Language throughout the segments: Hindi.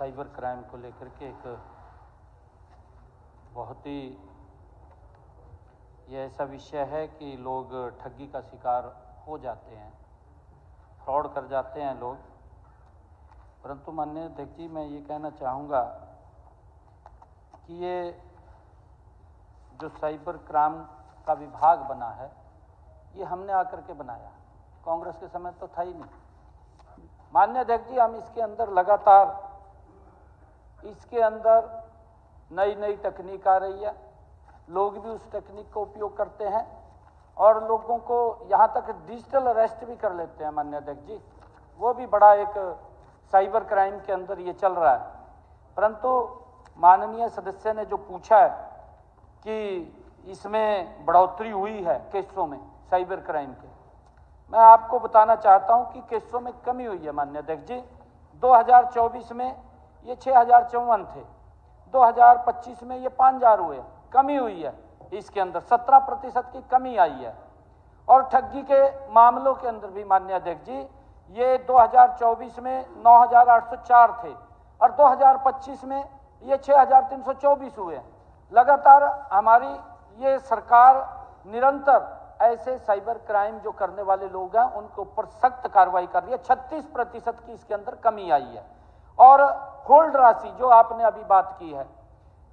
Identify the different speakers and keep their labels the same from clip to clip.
Speaker 1: साइबर क्राइम को लेकर के एक बहुत ही ये ऐसा विषय है कि लोग ठगी का शिकार हो जाते हैं, फ्रॉड कर जाते हैं लोग। परंतु माननीय अध्यक्ष जी, मैं ये कहना चाहूँगा कि ये जो साइबर क्राइम का विभाग बना है, ये हमने आकर के बनाया, कांग्रेस के समय तो था ही नहीं। माननीय अध्यक्ष जी, हम इसके अंदर लगातार इसके अंदर नई नई तकनीक आ रही है, लोग भी उस तकनीक का उपयोग करते हैं और लोगों को यहाँ तक डिजिटल अरेस्ट भी कर लेते हैं। माननीय अध्यक्ष जी, वो भी बड़ा एक साइबर क्राइम के अंदर ये चल रहा है। परंतु माननीय सदस्य ने जो पूछा है कि इसमें बढ़ोतरी हुई है केसों में साइबर क्राइम के, मैं आपको बताना चाहता हूं कि केसों में कमी हुई है। माननीय अध्यक्ष जी, 2024 में ये 6054 थे, 2025 में ये 5000 हुए, कमी हुई है। इसके अंदर 17% की कमी आई है। और ठगी के मामलों के अंदर भी माननीय अध्यक्ष जी, ये 2024 में 9804 थे और 2025 में ये 6324 हुए। लगातार हमारी ये सरकार निरंतर ऐसे साइबर क्राइम जो करने वाले लोग हैं उनके ऊपर सख्त कार्रवाई कर रही है। 36% की इसके अंदर कमी आई है। और होल्ड राशि जो आपने अभी बात की है,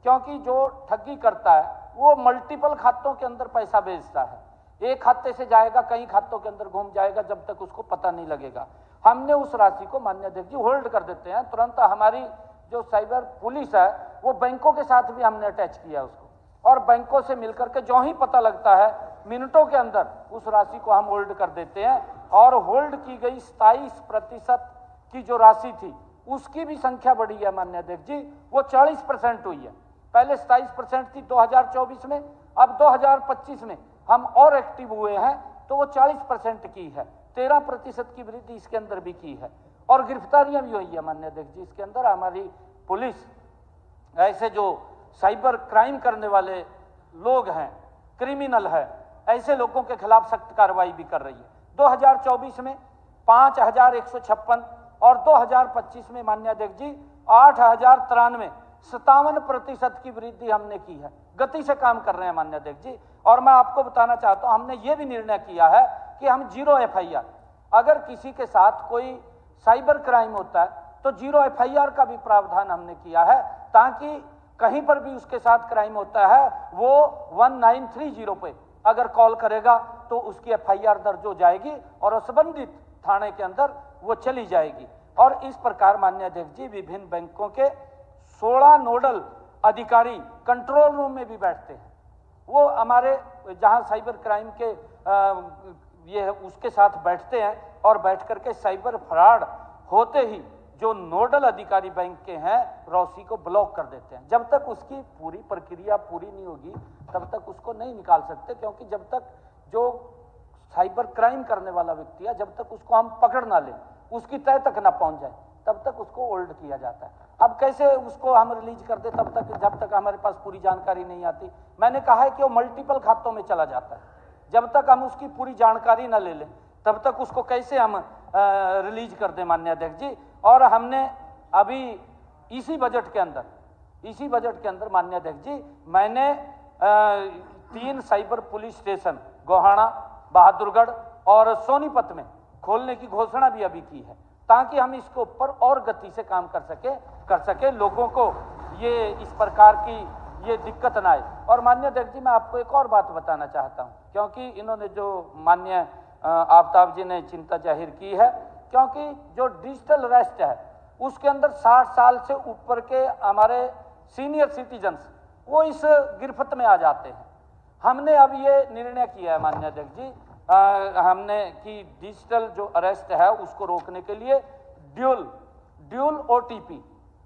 Speaker 1: क्योंकि जो ठगी करता है वो मल्टीपल खातों के अंदर पैसा भेजता है, एक खाते से जाएगा कई खातों के अंदर घूम जाएगा जब तक उसको पता नहीं लगेगा। हमने उस राशि को माननीय अध्यक्ष जी होल्ड कर देते हैं। तुरंत हमारी जो साइबर पुलिस है वो बैंकों के साथ भी हमने अटैच किया उसको, और बैंकों से मिलकर के जो ही पता लगता है मिनटों के अंदर उस राशि को हम होल्ड कर देते हैं। और होल्ड की गई 27% की जो राशि थी उसकी भी संख्या बढ़ी है माननीय अध्यक्ष जी, वो 40% हुई है। पहले 27% थी 2024 में, अब 2025 में हम और एक्टिव हुए हैं तो वो 40% की है। 13% की वृद्धि इसके अंदर भी की है और गिरफ्तारियां भी हुई है माननीय अध्यक्ष जी। इसके अंदर हमारी पुलिस ऐसे जो साइबर क्राइम करने वाले लोग हैं, क्रिमिनल है, ऐसे लोगों के खिलाफ सख्त कार्रवाई भी कर रही है। 2024 में 5156 और 2025 में माननीय अध्यक्ष जी 8093, 57% की वृद्धि हमने की है। गति से काम कर रहे हैं माननीय अध्यक्ष जी। और मैं आपको बताना चाहता हूं, हमने ये भी निर्णय किया है कि हम 0 FIR, अगर किसी के साथ कोई साइबर क्राइम होता है तो 0 FIR का भी प्रावधान हमने किया है, ताकि कहीं पर भी उसके साथ क्राइम होता है वो 1930 पे अगर कॉल करेगा तो उसकी FIR दर्ज हो जाएगी और संबंधित थाने के अंदर वो चली जाएगी। और इस प्रकार माननीय अध्यक्ष जी, विभिन्न बैंकों के 16 नोडल अधिकारी कंट्रोल रूम में भी बैठते हैं। वो हमारे जहां साइबर क्राइम के ये उसके साथ बैठते हैं और बैठ करके साइबर फ्रॉड होते ही जो नोडल अधिकारी बैंक के हैं रौसी को ब्लॉक कर देते हैं। जब तक उसकी पूरी प्रक्रिया पूरी नहीं होगी तब तक उसको नहीं निकाल सकते, क्योंकि जब तक जो साइबर क्राइम करने वाला व्यक्ति है जब तक उसको हम पकड़ ना लें, उसकी तय तक ना पहुंच जाए, तब तक उसको होल्ड किया जाता है। अब कैसे उसको हम रिलीज कर दे तब तक, जब तक हमारे पास पूरी जानकारी नहीं आती। मैंने कहा है कि वो मल्टीपल खातों में चला जाता है, जब तक हम उसकी पूरी जानकारी ना ले लें तब तक उसको कैसे हम रिलीज कर दें माननीय अध्यक्ष जी। और हमने अभी इसी बजट के अंदर माननीय अध्यक्ष जी, मैंने 3 cyber police station Gohana, Bahadurgarh और सोनीपत में खोलने की घोषणा भी अभी की है, ताकि हम इसके ऊपर और गति से काम कर सके, लोगों को ये इस प्रकार की ये दिक्कत ना आए। और माननीय अध्यक्ष जी, मैं आपको एक और बात बताना चाहता हूं, क्योंकि इन्होंने जो माननीय आफ्ताब जी ने चिंता जाहिर की है, क्योंकि जो डिजिटल अरेस्ट है उसके अंदर 60 साल से ऊपर के हमारे सीनियर सिटीजन्स वो इस गिरफ्त में आ जाते हैं। हमने अब ये निर्णय किया है माननीय अध्यक्ष जी, हमने कि डिजिटल जो अरेस्ट है उसको रोकने के लिए ड्यूल OTP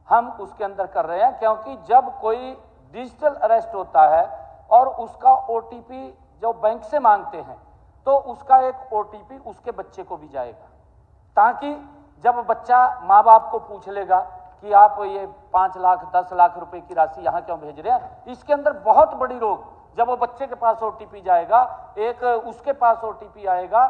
Speaker 1: हम उसके अंदर कर रहे हैं, क्योंकि जब कोई डिजिटल अरेस्ट होता है और उसका OTP जो बैंक से मांगते हैं तो उसका एक OTP उसके बच्चे को भी जाएगा, ताकि जब बच्चा माँ बाप को पूछ लेगा कि आप ये 5 लाख 10 लाख रुपए की राशि यहाँ क्यों भेज रहे हैं, इसके अंदर बहुत बड़ी रोक, जब वो बच्चे के पास OTP जाएगा, एक उसके पास OTP आएगा,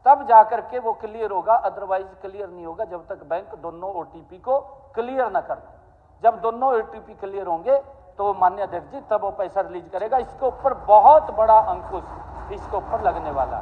Speaker 1: तब जाकर के वो क्लियर होगा, अदरवाइज क्लियर नहीं होगा जब तक बैंक दोनों OTP को क्लियर ना कर दे। जब दोनों ओटीपी क्लियर होंगे तो माननीय अध्यक्ष जी तब वो पैसा रिलीज करेगा। इसके ऊपर बहुत बड़ा अंकुश इसके ऊपर लगने वाला है।